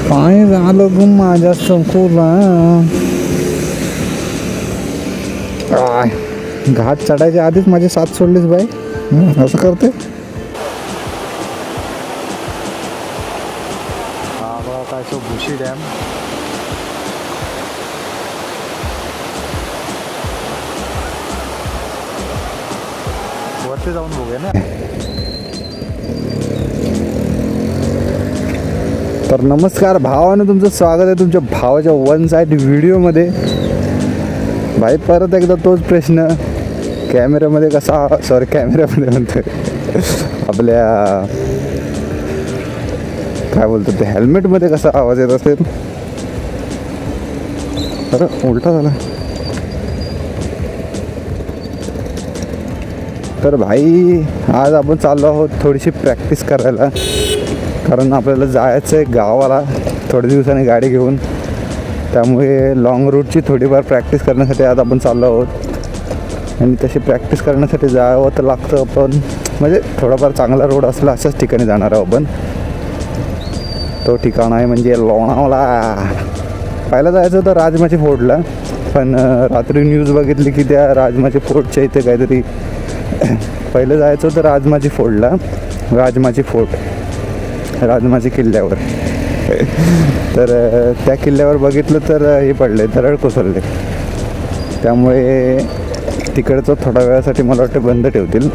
काय झालं ग माझ्या संकुला. घाट चढायच्या आधीच माझी साथ सोडलीस बाई. असं करते. हा बघा काय तो भुशी डॅम. वरती जाऊन बघूया ना. तर नमस्कार भावानं, तुमचं स्वागत आहे तुमच्या भावाच्या वन साईड व्हिडिओमध्ये. भाई परत एकदा तोच प्रश्न, कॅमेऱ्यामध्ये कसा कॅमेऱ्यामध्ये म्हणतोय आपल्या काय बोलतो ते हेल्मेटमध्ये कसा आवाज येत असेल. अरे उलटा झाला. तर भाई आज आपण चाललो आहोत थोडीशी प्रॅक्टिस करायला, कारण आपल्याला जायचं आहे गावाला थोड्या दिवसांनी गाडी घेऊन. त्यामुळे लॉंग रूटची थोडीफार प्रॅक्टिस करण्यासाठी आज आपण चाललो आहोत. आणि तशी प्रॅक्टिस करण्यासाठी जावं तर लागतं आपण, म्हणजे थोडाफार चांगला रोड असला अशाच ठिकाणी जाणार आहोत आपण. तो ठिकाण आहे म्हणजे लोणावळा. पहिला जायचं होतं राजमाची फोर्टला, पण रात्री न्यूज बघितली की त्या राजमाची फोर्टच्या इथे काहीतरी पहिलं जायचं होतं राजमाची फोर्टला, राजमाची किल्ल्यावर. तर त्या किल्ल्यावर बघितलं तर हे पडले, दरड कोसळले. त्यामुळे तिकडचं थोड्या वेळासाठी मला वाटतं बंद ठेवतील,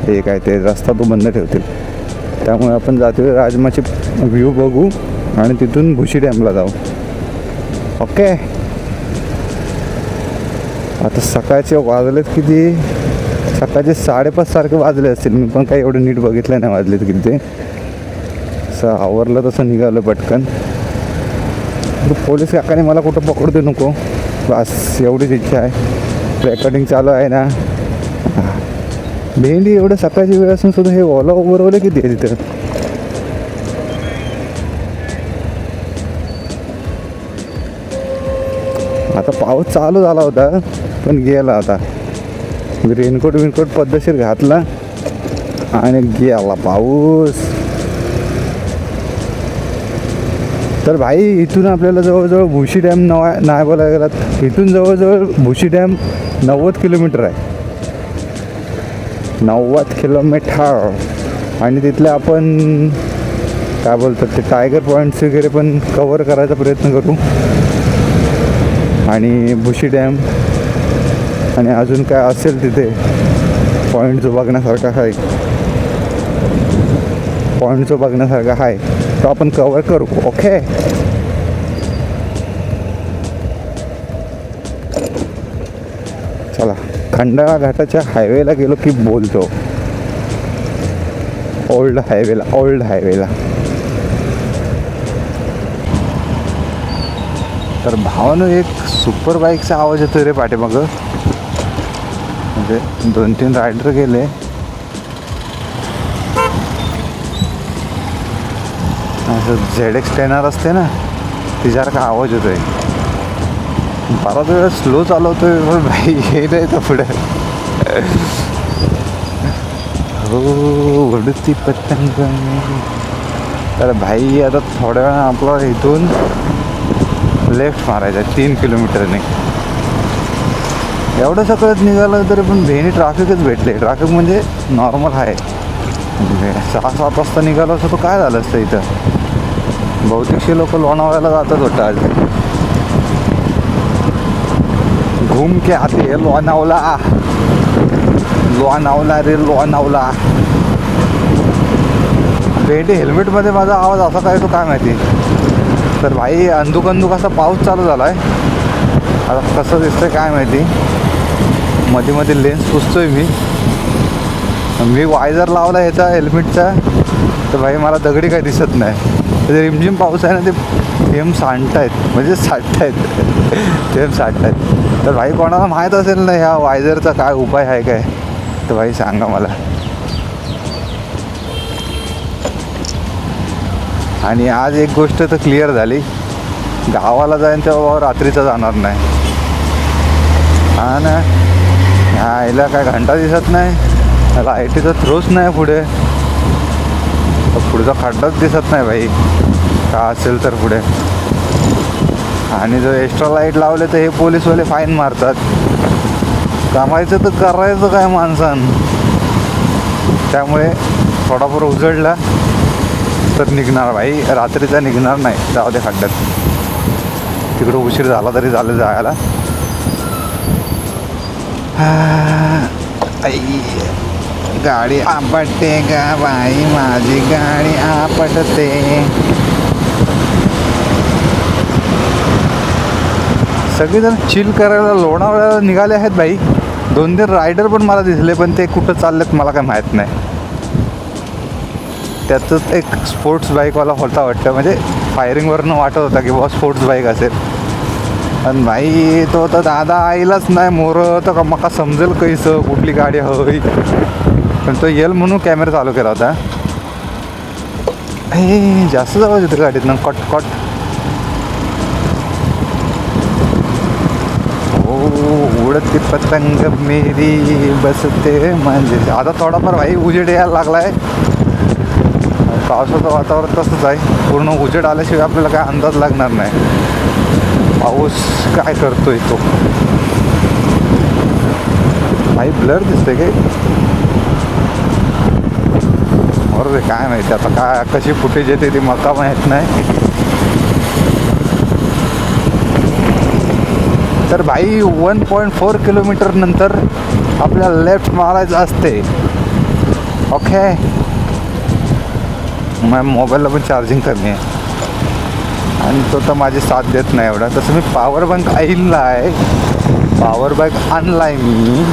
हे काय ते रस्ता तो बंद ठेवतील. त्यामुळे आपण जातो राजमाची व्ह्यू बघू आणि तिथून भुशी डॅमला जाऊ. ओके. आता सकाळचे वाजलेत किती, सकाळचे 5:30 सारखे वाजले असतील. मी पण काही एवढं नीट बघितलं नाही वाजलेत किती ते. असं आवरलं तसं निघालं पटकन. पोलीस काकाने मला कुठं पकडू दे नको, बस एवढीच इच्छा आहे. रेकॉर्डिंग चालू आहे ना. भेंडी एवढं सकाळची वेळ असून सुद्धा हे ओला उभरवले किती आहे तिथं. आता पाऊस चालू झाला होता पण गेला. आता रेनकोट पद्धतशीर घातला आणि गेला पाऊस. तर भाई इथून आपल्याला जवळजवळ भुशी डॅम नाही बोलायला गेलात, इथून जवळजवळ भुशी डॅम 90 किलोमीटर आहे. 90 किलोमीटर. आणि तिथले आपण काय बोलतात ते टायगर पॉईंट्स वगैरे पण कवर करायचा प्रयत्न करू. आणि भुशी डॅम आणि अजून काय असेल तिथे पॉईंट जो बघण्यासारखा आहे, तो आपण कवर करू. ओके. चला खंडाळा घाटाच्या हायवेला गेलो की बोलतो. ओल्ड हायवेला. तर भावानं एक सुपर बाईकचा आवाज येतो रे पाठीमागं. म्हणजे 2-3 रायडर गेले. असं ZX 10R असते ना, तिच्यासारखा आवाज येतोय. बराच वेळ स्लो चालवतोय पण भाई हे नाही तर पुढे. हो उडती पतंग. तर भाई आता थोड्या वेळा आपला इथून लेफ्ट मारायचा 3 किलोमीटरने. एवढं सगळं निघालं तरी पण भेणी ट्रॅफिकच भेटले. ट्रॅफिक म्हणजे नॉर्मल आहे. 6-7 वाजता निघालो असं तो काय झालं असतं इथं. बहुतेकशे लोक लोणावळ्याला जातात होतं आज. घूम के आते लोणावळा रे लोणावळा. भेंडी हेल्मेटमध्ये माझा आवाज असा काय तो काय माहिती. तर भाई अंदूक असा पाऊस चालू झाला आहे. आता कसं दिसतंय काय माहिती. मध्ये लेन्स पुसतोय मी वायझर लावला ह्याचा हेल्मेटचा. तर भाई मला दगडी काही दिसत नाही. ते रिमझिम पाऊस आहे ना, ते थेंब सांडतायत म्हणजे साठतायत. तर भाई कोणाला माहीत असेल ना ह्या वायझरचा काय उपाय आहे काय, तर भाई सांगा मला. आणि आज एक गोष्ट तर क्लिअर झाली, गावाला जाईन तेव्हा रात्रीचं जाणार नाही. हा ना, ह्या याला काय घंटा दिसत नाही, लाईटीचा थ्रोच नाही पुढे, पुढचा खड्डाच दिसत नाही भाई. का असेल तर पुढे. आणि जर एक्स्ट्रा लाईट लावले तर हे पोलीसवाले फाईन मारतात. थांबायचं तर करायचं काय माणसानं. त्यामुळे थोडाफार उजळला तर निघणार भाई, रात्रीचा निघणार नाही. जाऊ दे खड्ड्यात, तिकडं उशीर झाला तरी झालं जायला. आई गाडी आपटते का बाई, माझी गाडी आपटते. सगळेजण चिल करायला लोणावळ्याला निघाले आहेत भाई. 2-3 रायडर पण मला दिसले, पण ते कुठं चाललेत मला काय माहीत नाही. त्यातच एक स्पोर्ट्स बाईकवाला होता वाटतं, म्हणजे फायरिंगवरनं वाटत होता की बुवा स्पोर्ट्स बाईक असेल. आणि भाई तो तर दादा आईलाच नाही मोरं तर का मका समजेल कैसं कुठली गाडी हवी. पण तो येल म्हणून कॅमेरा चालू केला होता. हे जास्त जावं तिथे गाडीतनं कट. उडती पतंग मेरी बसते म्हणजे. आता थोडाफार भाई उजेड यायला लागला आहे. पावसाचं वातावरण तसंच आहे, पूर्ण उजेड आल्याशिवाय आपल्याला काय अंदाज लागणार नाही पाऊस काय करतोय तो. भाई ब्लर दिसते काय, बरोबर काय माहिती आता काय कशी फुटेज येते ती मका माहीत नाही. तर भाई 1.4 किलोमीटर नंतर आपल्याला लेफ्ट मारायचं असते. ओके, मग मोबाईलला पण चार्जिंग कमी आहे आणि तो तर माझी साथ देत नाही एवढा. तसं मी पॉवर बँक आणला आहे, पॉवर बँक आणला आहे मी,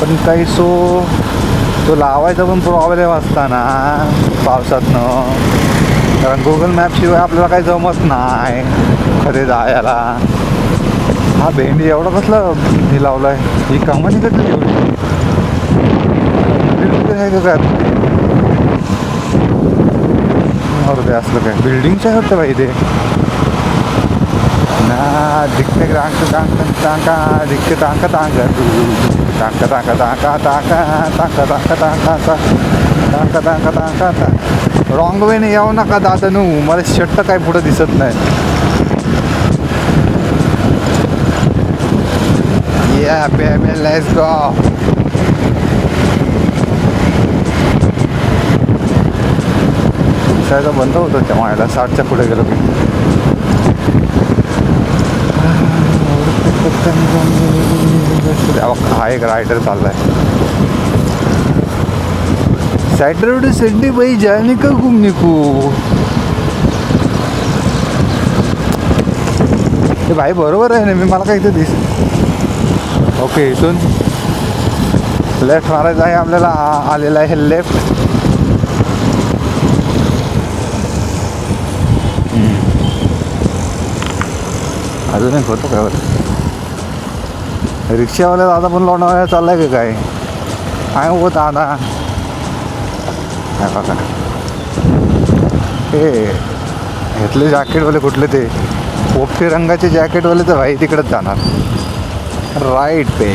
पण काही तो लावायचा पण प्रॉब्लेम असताना पावसातनं. कारण गुगल मॅपशिवाय आपल्याला काही जमत नाही खरे जायला. हा भेंडी एवढा कसला हे लावला आहे, ही कंपनी कसली एवढी आहे का काय. ते असलं काय बिल्डिंगच्या होतं भाई ते ना. दिखते टांका दिखते टांका टांका टांका टांका टांका टांका टांका टांका टांका टांका टांका. रॉंग वेने येऊ नका दादा नू, मला शर्ट काय पुढं दिसत नाही. Yeah baby, let's go. शायद बंद होतं त्या मायला 60च्या पुढे गेलो की. हा एक रायडर चाललाय. सॅटरडे संडे भाई जाने का घूमने को. ते भाई बरोबर आहे ना, मी मला काय इथे ओके इथून लेफ्ट मारायचं आहे आपल्याला. आलेला आहे लेफ्ट. अजून एक होतो काय रिक्षावाल्या दादा पण लोणावळ्याला चाललाय का काय काय हो दादा. काय बघा हे घेतले जॅकेटवाले कुठले ते पोपटी रंगाचे जॅकेटवाले तर भाई तिकडेच जाणार राईट पे.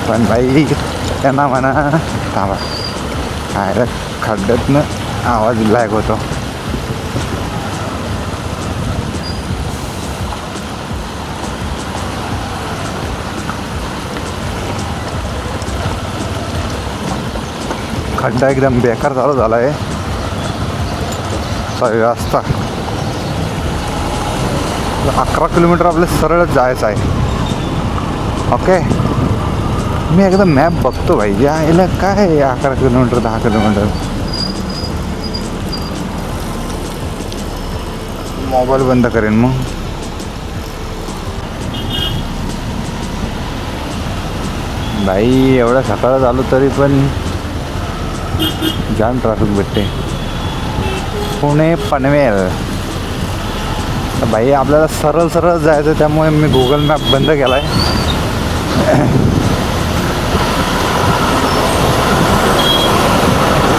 पण भाई त्यांना म्हणा थांबा, काय खड्ड्यातनं आवाज लायक होतो. खड्डा एकदम बेकार चालू झाला आहे. रस्ता 11 किलोमीटर आपल्याला सरळच जायचं आहे. ओके, मी एकदा मॅप बघतो भाई. यायला काय 11 किलोमीटर 10 किलोमीटर. मोबाईल बंद करेन मग. भाई एवढ्या सकाळ झालो तरी पण जाम ट्रॅफिक भेटते. पुणे पनवेल भाई आपल्याला सरळ सरळ जायचं, त्यामुळे मी गुगल मॅप बंद केला आहे.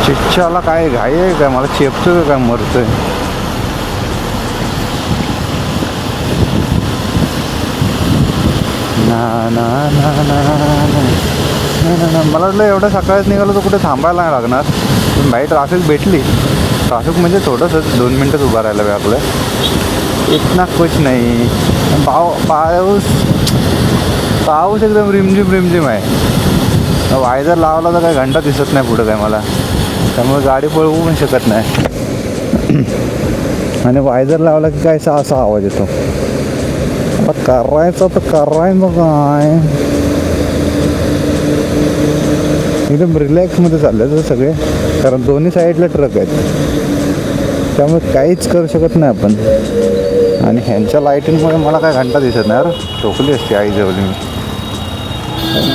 चिच्चाला काय घाई आहे का, मला चेपतोय काय मरतोय. ना ना ना ना ना ना. मला वाटलं एवढं सकाळीच निघालो तर कुठे थांबायला नाही लागणार. पण भाई ट्रॅफिक भेटली. ट्रॅफिक म्हणजे थोडंसं 2 मिनटंच उभं राहायला बे आपलं. इतना कुछ नाही. पाऊस एकदम रिमझिम आहे. वायझर लावला तर काय घंटा दिसत नाही पुढं काय मला, त्यामुळे गाडी पळवू पण शकत नाही. आणि वायझर लावला की काय असा आवाज येतो. आता करायचं काय एकदम रिलॅक्समध्ये चालले सगळे, कारण दोन्ही साईडला ट्रक आहेत, त्यामुळे काहीच करू शकत नाही आपण. आणि ह्यांच्या लाईटिंगमुळे मला काय घंटा दिसत नाही. अरे ठोकली असते आई जवळ मी.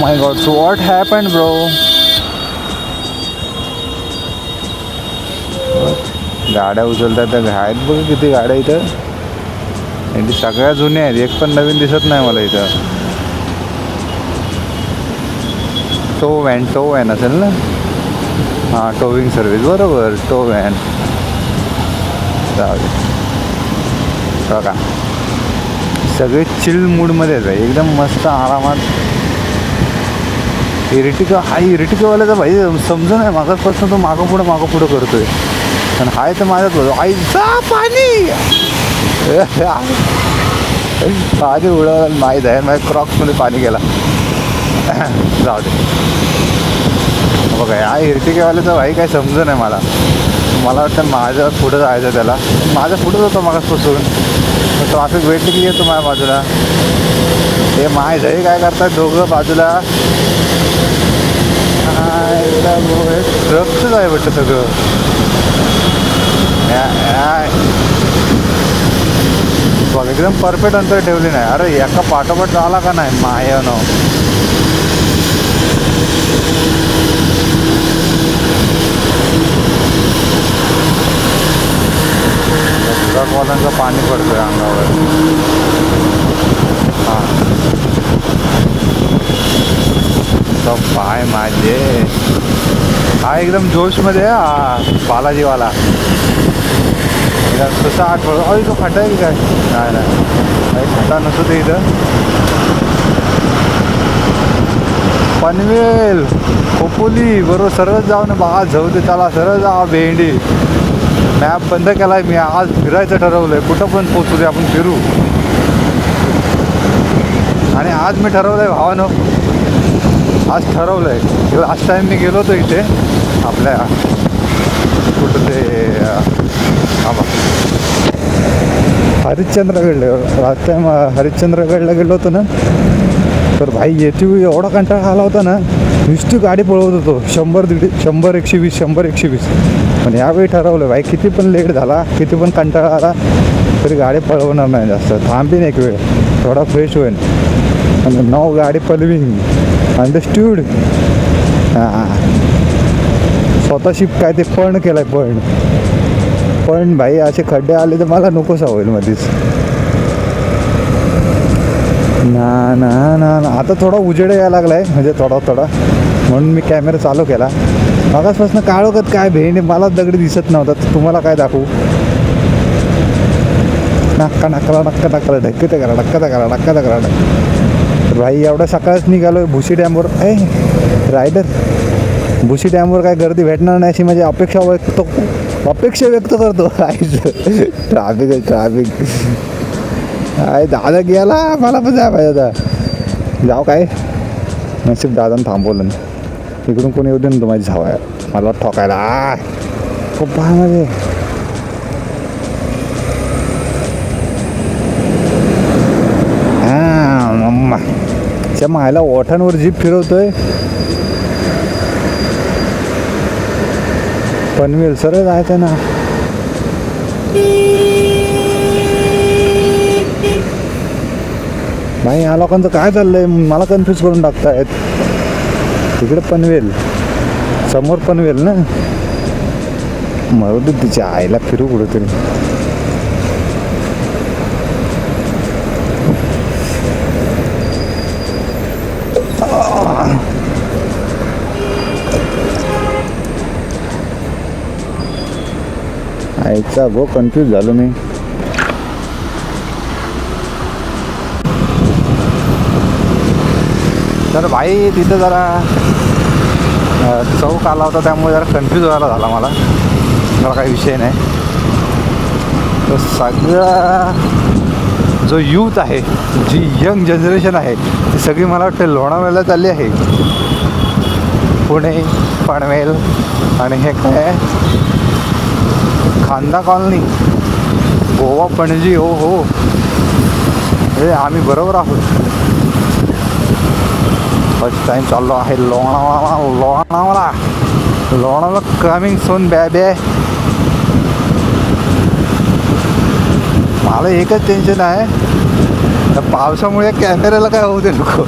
My God, so what happened bro. गाड्या उचलतात त्या आहेत बघ किती गाड्या इथं. आणि सगळ्या जुन्या आहेत, एक पण नवीन दिसत नाही मला इथं. टो व्हॅन असेल ना. हां, टोविंग सर्विस, बरोबर, टो व्हॅन. बघा सगळे चिल मूडमध्ये आहेत भाई, एकदम मस्त आरामात. इरिटिकावाल्याचा भाई समजून आहे मागासपासून तो मागं पुढं करतोय. आणि हाय तर माझ्याच आईचा पाणी पाणी उडवलं माहीत आहे. माझ्या क्रॉक्समध्ये पाणी गेला. जाऊ दे. बघा या इर्टिकेवाल्याचं भाई काय समजून आहे मला वाटतं माझ्या पुढं जायचं त्याला. माझ्या पुढंच होतं मागासपासून. ट्रॅफिक भेटली की येतो माझ्या बाजूला. हे माहीत आहे काय करतात दोघं बाजूला. ट्रकचंच आहे वाटतं सगळं. बघ एकदम परफेक्ट अंतर ठेवली नाही. अरे एका पाठोपाठ झाला का नाही मायानो. ट्रकवाल्यांचं पाणी पडतंय अंगावर. हां तो पाय माझे हा एकदम जोशमध्ये. हा बालाजीवाला तसं आठवलं. अरे तो खड्डा आहे की काय. नाही खड्डा नसतो ते इथं. पनवेल खोपोली बरोबर सरळ जाऊ ना बा. जाऊ दे त्याला सरळ जा. भेंडी मॅप बंद केला आहे मी. आज फिरायचं ठरवलं आहे. कुठं पण पोचू दे आपण फिरू. आणि आज मी ठरवलं आहे भावानं, आज ठरवलं आहे. लास्ट टाईम मी गेलो होतो इथे आपल्या कुठं ते हरिश्चंद्रगडला. लास्ट टाईम हरिश्चंद्रगडला गेलो होतो ना, तर भाई येते एवढा कंटाळा आला होता ना. नुसती गाडी पळवत होतो 100 120. पण यावेळी ठरवलं भाई किती पण लेट झाला, किती पण कंटाळा आला तरी गाडी पळवणार नाही जास्त. थांबीन एक वेळ, थोडा फ्रेश होईल आणि नो गाडी पळवीन. अंडरस्टूड. हां स्वतःशी काय ते पण केलं आहे. पण भाई असे खड्डे आले तर मला नकोसा होईल मध्येच. ना ना ना ना आता थोडा उजेड यायला लागला आहे, म्हणजे थोडा म्हणून मी कॅमेरा चालू केला. मागासपासून काळोखात काय भेंडी मला दगडी दिसत नव्हता. तुम्हाला काय दाखवू. नक्का ढक्कत करा. भाई एवढा सकाळच निघालो भुशी डॅमवर. रायडर भुशी डॅमवर काय गर्दी भेटणार नाही अशी माझी अपेक्षा व्यक्त करतो. ट्रॅफिक आहे दादा गेला. मला पण जाय पाहिजे आता. जाऊ काय नशीब दादानं थांबवलं ना. इकडून कोणी येऊ दे ना. माझी झाव आहे मला ठोकायला. खूप माझे मम्मा त्या मायला ओठांवर जीप फिरवतोय. पनवेल सरळ जायचं ना. भाई या लोकांचं काय चाललंय मला कन्फ्यूज करून टाकतायत. तिकडे पनवेल समोर पनवेल ना. मरू तिच्या आईला फिरू कुठेतरी. आईचा गो कन्फ्यूज झालो मी. तर भाई तिथं जरा चौक आला होता त्यामुळे जरा कन्फ्यूज व्हायला झाला मला काही विषय नाही. तर सगळा जो यूथ आहे, जी यंग जनरेशन आहे ती सगळी मला वाटतं लोणावळ्याला चालली आहे. पुणे, पनवेल आणि हे काय खांदा कॉलनी, गोवा, पणजी. हो हे आम्ही बरोबर आहोत. फर्स्ट टाइम चाललो आहे लोणावळा कमिंग सून बॅबे. मला एकच टेन्शन आहे, त्या पावसामुळे कॅमेऱ्याला काय होऊ दे नको.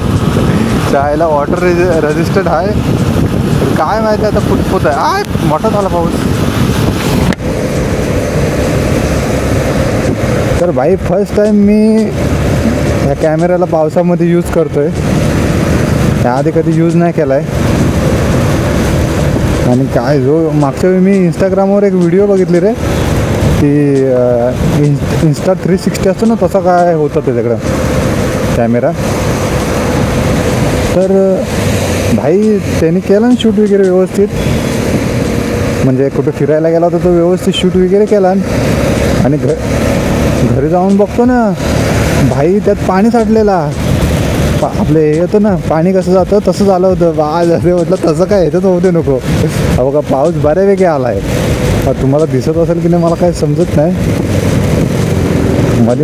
चायला वॉटर रेजिस्टंट आहे, काय माहिती आता पुटपुट आहे. मोठा झाला पाऊस. तर भाई फर्स्ट टाइम मी या कॅमेऱ्याला पावसामध्ये यूज करतोय. त्याआधी कधी यूज नाही केला आहे. आणि काय जो मागच्या वेळी मी इंस्टाग्रामवर एक व्हिडिओ बघितली रे, की इंस्टा 360 असतो ना, तसा काय होतं त्याच्याकडं कॅमेरा. तर भाई त्यांनी केला ना शूट वगैरे व्यवस्थित, म्हणजे कुठे फिरायला गेला होता तो व्यवस्थित शूट वगैरे केला. आणि घरी जाऊन बघतो ना भाई, त्यात पाणी साठलेला. आपले हे येतं ना पाणी कसं जातं तसं झालं होतं. अरे म्हटलं तसं काय ह्याच्यात होऊ दे नको. बघा पाऊस बऱ्यापैकी आला आहे. तुम्हाला दिसत असेल की नाही मला काही समजत नाही.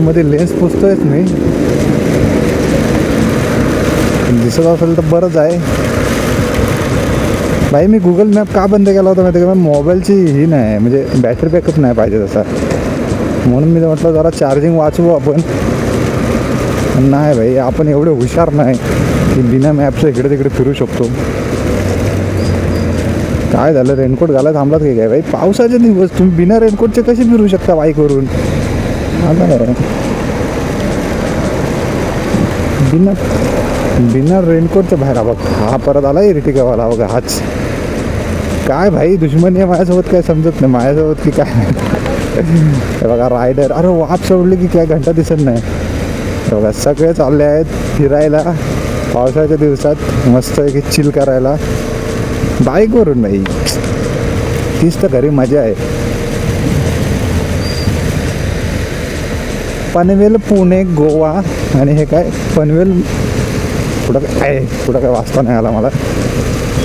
मध्ये लेन्स पुसतोयच मी, दिसत असेल तर बरंच आहे. भाई मी गुगल मॅप का बंद केला होता माहिती का, मोबाईलची ही नाही म्हणजे बॅटरी बॅकअप नाही पाहिजे तसा, म्हणून मी म्हटलं जरा चार्जिंग वाचवू आपण. नाही भाई आपण एवढे हुशार नाही की बिना मॅपचं इकडे तिकडे फिरू शकतो. काय झालं, रेनकोट घालायला थांबलात की काय भाई? पावसाचे दिवस तुम्ही बिना रेनकोटचे कसे फिरू शकता बाईकवरून? आता बिना रेनकोटच्या बाहेर बघ. हा परत आला इरिटिकावाला बघा. हाच काय भाई दुश्मनी आहे माझ्यासोबत, काय समजत नाही माझ्यासोबत की काय. हे बघा रायडर, अरे वाप सोडली की काय घंटा दिसत नाही. बघा सगळे चालले आहेत फिरायला पावसाच्या दिवसात, मस्त की चिल करायला बाईकवरून. नाही तीच तर घरी मजा आहे. पनवेल, पुणे, गोवा आणि हे काय पनवेल पुढं काय वाचता नाही आला मला.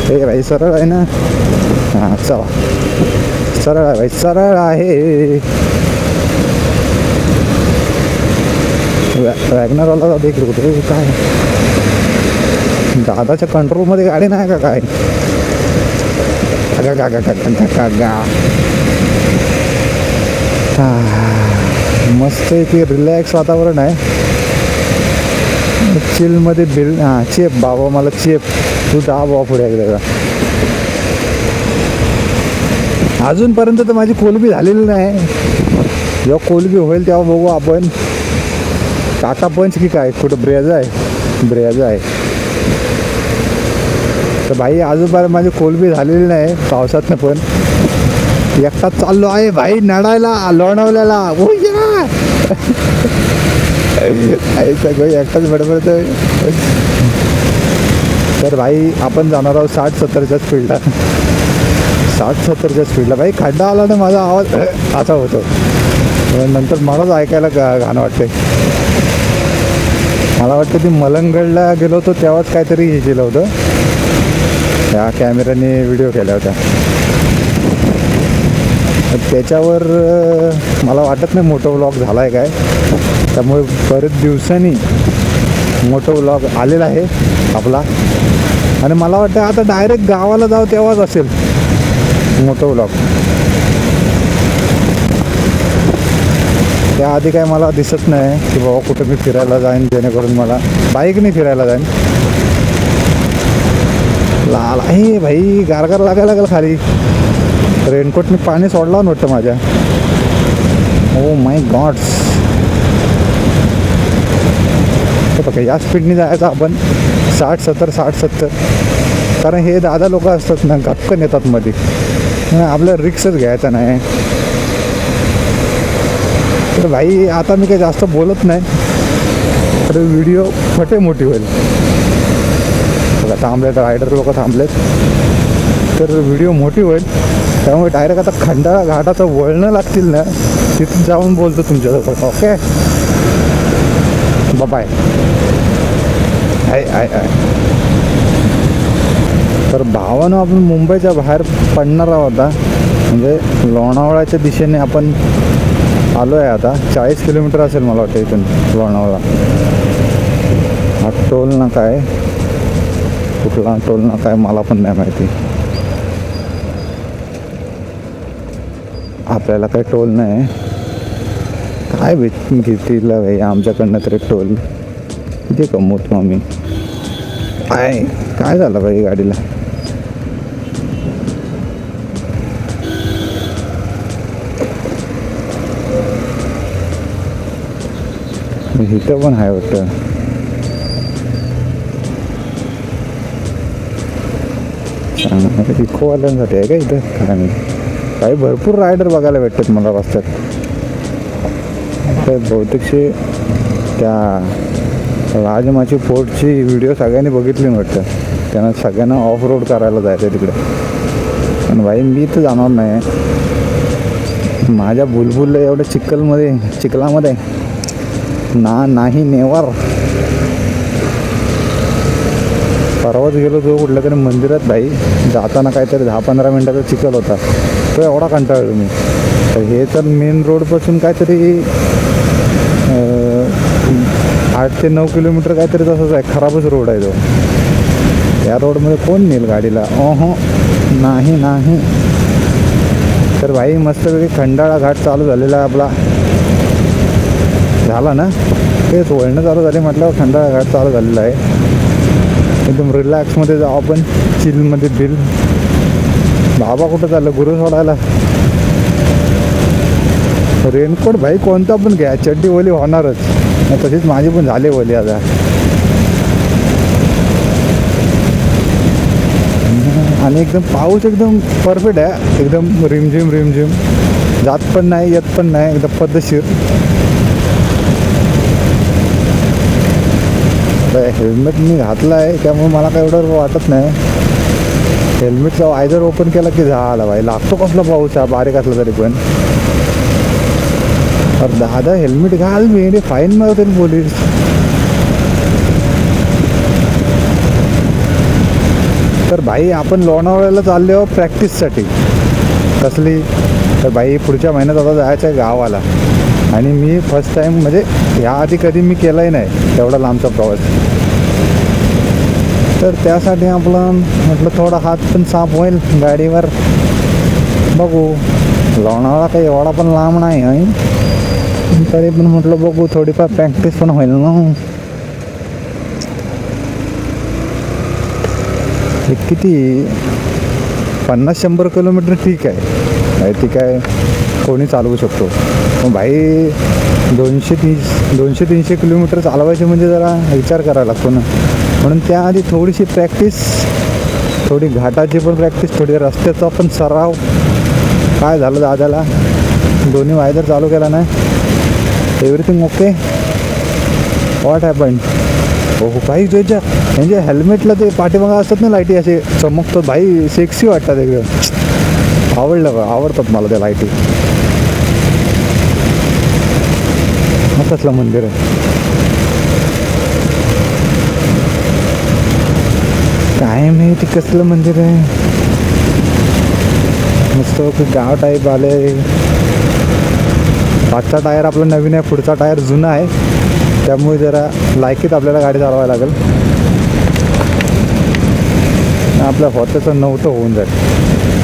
हे भाई सरळ आहे ना, हां चला सरळ आहे भाई, सरळ आहे. वॅगनरवाला देखील कुठे काय दादाच्या कंट्रोलमध्ये गाडी नाही का काय? मस्त की रिलॅक्स वातावरण आहे. चिलमध्ये बिल चेप बाबा, मला चेप तू दहा बाबा पुढे एकदा. अजूनपर्यंत तर माझी कोलबी झालेली नाही. जेव्हा कोलबी होईल तेव्हा बघू आपण. टाटा पंच की काय कुठं ब्रेजा आहे. तर भाई अजूनपर्यंत माझी कोलबी झालेली नाही पावसातनं, पण एकटाच चाललो आहे भाई नडायला लोणावळ्याला. ओ या सगळं एकटाच बडबडतोय. तर भाई आपण जाणार आहोत 60-70च्या स्पीडला. 60-70च्या स्पीडला भाई. खड्डा आला ना माझा आवाज असा होतो, नंतर मलाच ऐकायला घाण वाटते. मला वाटतं ती मलंगडला गेलो होतो तेव्हाच काहीतरी हे केलं होतं, त्या कॅमेऱ्याने व्हिडिओ केल्या होत्या. त्याच्यावर मला वाटत नाही मोठं व्लॉग झाला आहे काय, त्यामुळे बरेच दिवसांनी मोठं व्लॉग आलेला आहे आपला. आणि मला वाटतं आता डायरेक्ट गावाला जाऊ तेव्हाच असेल मोठं व्लॉग. त्याआधी काय मला दिसत नाही की बाबा कुठं मी फिरायला जाईन, जेणेकरून मला बाईकने फिरायला जाईन. लाल आहे भाई, गारगार लागायला लागेल खाली. रेनकोटने पाणी सोडला नव्हतं माझ्या. Oh my God's. बघा या स्पीडने जायचं आपण 60-70. कारण हे दादा लोक असतात ना गपकन येतात मध्ये, आपल्या रिक्सच घ्यायचा नाही. तर भाई आता मी काही जास्त बोलत नाही, तर व्हिडिओ फटे मोठी होईल. बघा थांबलेत रायडर लोक थांबलेत. तर व्हिडिओ मोठी होईल. त्यामुळे डायरेक्ट आता खंडाळा घाटाचं वळणं लागतील ना, तिथून जाऊन बोलतो तुमच्यासोबत. Okay, bye. आय. तर भावानं आपण मुंबईच्या बाहेर पडणार आहोत आता, म्हणजे लोणावळ्याच्या दिशेने आपण आलो आहे आता. 40 किलोमीटर असेल मला वाटतं इथून लोणावळा. हा टोल नाका आहे, कुठला टोल नाका आहे मला पण नाही माहिती. आपल्याला काही टोल नाही, काय घेतील भाई आमच्याकडनं तरी टोल. किती कमवतो आम्ही. काय झालं भाई गाडीला. इथं पण आहे वाटतं. इकोवाल्यांसाठी आहे का इथं, काय नाही. काही भरपूर रायडर बघायला भेटतात मला रस्त्यात. तर बहुतेकशी त्या राजमाची फोर्टची व्हिडिओ सगळ्यांनी बघितली वाटतं. त्यांना सगळ्यांना ऑफ रोड करायला जायचं तिकडे. पण भाई मी तर जाणार नाही. माझ्या बुलबुलला एवढ्या चिखलामध्ये नाही नेवर. परवाच गेलो तो कुठल्या तरी मंदिरात भाई, जाताना काहीतरी 10-15 मिनटाचा चिखल होता. तो एवढा कंटाळलो मी. तर हे तर मेन रोडपासून काहीतरी 8 ते 9 किलोमीटर काहीतरी तसंच आहे. खराबच रोड आहे तो. त्या रोडमध्ये कोण नेईल गाडीला. नाही. तर भाई मस्तपैकी खंडाळा घाट चालू झालेला आहे आपला. झाला ना, तेच वळणं चालू झाली म्हटल्यावर खंडाळा घाट चालू झालेला आहे. एकदम रिलॅक्समध्ये जाऊ आपण, चिलमध्ये दिल. बाबा कुठं चाललं, गुरु सोडायला. रेनकोट भाई कोणता पण घ्या, चड्डी ओली होणारच. तशीच माझी पण झाली ओली आता. आणि एकदम पाऊस एकदम परफेक्ट आहे. एकदम रिमझिम जात पण नाही येत पण नाही, एकदम पद्धतशीर. हेल्मेट मी घातलं आहे त्यामुळे मला काय एवढं वाटत नाही. हेल्मेटचा वायझर ओपन केला की झाला भाई. लागतो कसला पाऊस हा, बारीक असला तरी पण. अरे दादा हेल्मेट घाल, मी फाईन मारतील पोलीस. तर भाई आपण लोणावळ्याला चालले आहोत प्रॅक्टिससाठी. कसली तर भाई पुढच्या महिन्यात आता जायचं आहे गावाला. आणि मी फर्स्ट टाईम, म्हणजे ह्याआधी कधी मी केलाही नाही तेवढा लांबचा प्रवास. तर त्यासाठी आपलं म्हटलं थोडा हात पण साफ होईल गाडीवर. बघू, लोणावळा काही एवढा पण लांब नाही आहे, तरी पण म्हटलं बघू थोडीफार प्रॅक्टिस पण होईल ना. हे किती 50-100 किलोमीटर ठीक आहे, ठीक आहे, कोणी चालवू शकतो. मग भाई 200-300 किलोमीटर चालवायचे म्हणजे जरा विचार करायला लागतो ना. म्हणून त्याआधी थोडीशी प्रॅक्टिस, थोडी घाटाची पण प्रॅक्टिस, थोडी रस्त्याचा पण सराव. काय झालं दादाला, दोन्ही वायदर चालू केला ना, एव्हरीथिंग ओके. What happen. हो काही तुझ्या म्हणजे हेल्मेटला ते पाठीमागं असतात ना लाईटी, असे चमकतात भाई, सेक्सी वाटतात एकदम. आवडतात मला त्या लाईटी. कसलं मंदिर आहे काय माहिती, कसलं मंदिर आहे. मस्त गाव टाईप आले. पाचचा टायर आपला नवीन आहे, पुढचा टायर जुना आहे, त्यामुळे जरा लायकीत आपल्याला गाडी चालवायला लागेल. आपल्या होत्याचं नव्हतं होऊन जाईल.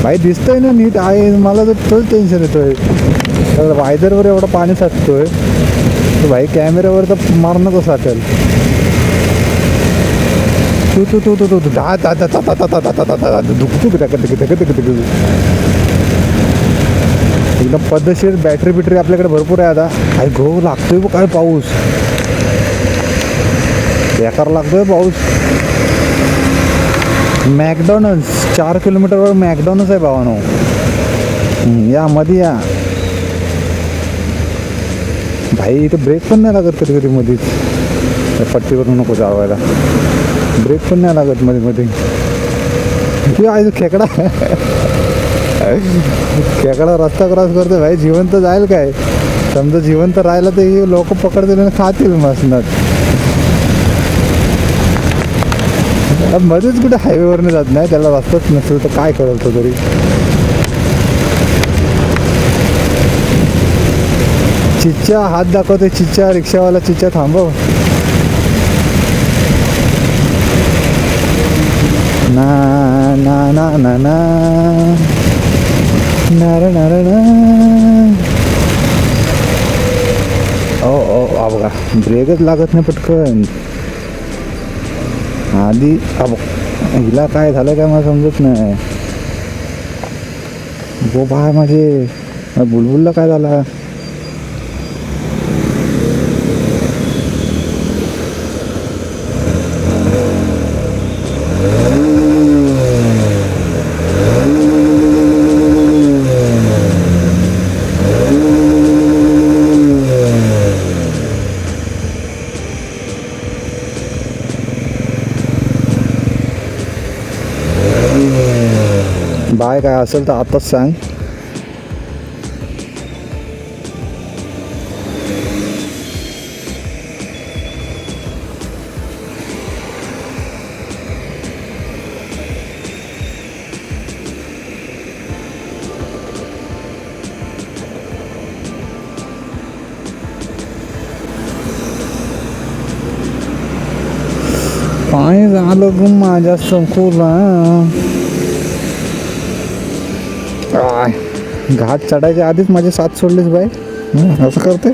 भाई दिसतंय ना नीट आहे, मला तर तोच टेन्शन येतोय. तर वायदरवर एवढं पाणी साचतोय तर भाई कॅमेऱ्यावर तर मारणंच साचेल. तू एकदम पद्धतशीर. बॅटरी आपल्याकडे भरपूर आहे आता. काय गो लागतोय काय पाऊस, बेकार लागतोय पाऊस. मॅकडॉनल्ड्स 4 किलोमीटरवर मॅकडॉनल्ड्स आहे भावानो. या मध्ये या भाई. इथं ब्रेक पण नाही लागत कधी मध्येच. पट्टीवरून नको चालवायला, ब्रेक पण नाही लागत मध्ये. तू आहे खेकडा खेकडा रस्ता क्रॉस करतो भाई. जिवंत जाईल काय? समजा जिवंत राहिलं तर ही लोक पकडतील आणि खातील मसनात. मध्येच कुठे हायवेवरनं जात नाही, त्याला रस्ताच नसेल तर काय करतो तरी. चिच्चा हात दाखवते. चिच्चा रिक्षावाला. चिच्चा थांबव ना ना ना ना ना नार नार ना. ओ ओ बघा ब्रेकच लागत नाही पटकन. आधी अब हिला काय झालं काय मला समजत नाही. गो बाय माझे बुलबुलला काय झाला. बाय काय असेल तर आताच सांग. पाणी झालं ग माझ्या संकुला. घाट चढायच्या आधीच माझे साथ सोडलीस बाई. असं करते.